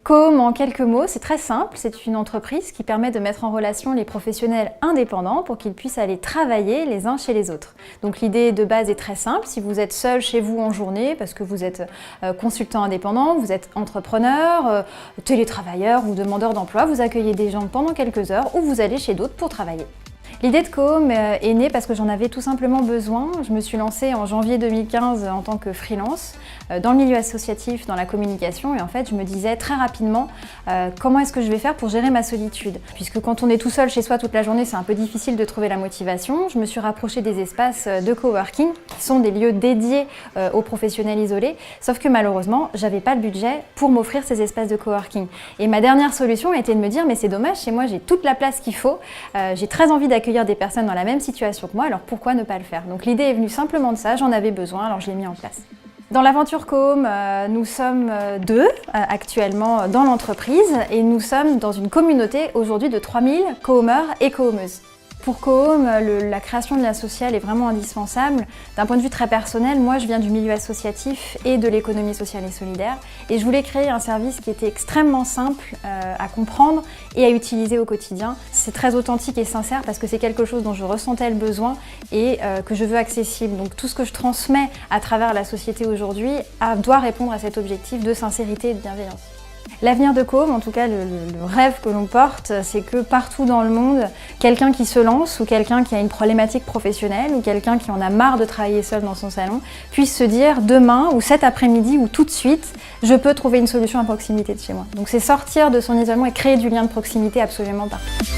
Coom, en quelques mots, c'est très simple, c'est une entreprise qui permet de mettre en relation les professionnels indépendants pour qu'ils puissent aller travailler les uns chez les autres. Donc l'idée de base est très simple, si vous êtes seul chez vous en journée, parce que vous êtes consultant indépendant, vous êtes entrepreneur, télétravailleur ou demandeur d'emploi, vous accueillez des gens pendant quelques heures ou vous allez chez d'autres pour travailler. L'idée de Coom est née parce que j'en avais tout simplement besoin. Je me suis lancée en janvier 2015 en tant que freelance dans le milieu associatif, dans la communication, et en fait je me disais très rapidement comment est-ce que je vais faire pour gérer ma solitude. Puisque quand on est tout seul chez soi toute la journée, c'est un peu difficile de trouver la motivation. Je me suis rapprochée des espaces de coworking qui sont des lieux dédiés aux professionnels isolés, sauf que malheureusement j'avais pas le budget pour m'offrir ces espaces de coworking. Et ma dernière solution a été de me dire mais c'est dommage, chez moi j'ai toute la place qu'il faut, j'ai très envie d'accueillir des personnes dans la même situation que moi, alors pourquoi ne pas le faire? Donc l'idée est venue simplement de ça, j'en avais besoin, alors je l'ai mis en place. Dans l'aventure Coom, nous sommes deux actuellement dans l'entreprise et nous sommes dans une communauté aujourd'hui de 3000 Coomers et Coomeuses. Pour Coom, la création de lien social est vraiment indispensable. D'un point de vue très personnel, moi je viens du milieu associatif et de l'économie sociale et solidaire et je voulais créer un service qui était extrêmement simple à comprendre et à utiliser au quotidien. C'est très authentique et sincère parce que c'est quelque chose dont je ressentais le besoin et que je veux accessible. Donc tout ce que je transmets à travers la société aujourd'hui doit répondre à cet objectif de sincérité et de bienveillance. L'avenir de Coom, en tout cas le rêve que l'on porte, c'est que partout dans le monde, quelqu'un qui se lance ou quelqu'un qui a une problématique professionnelle ou quelqu'un qui en a marre de travailler seul dans son salon puisse se dire demain ou cet après-midi ou tout de suite, je peux trouver une solution à proximité de chez moi. Donc c'est sortir de son isolement et créer du lien de proximité absolument partout.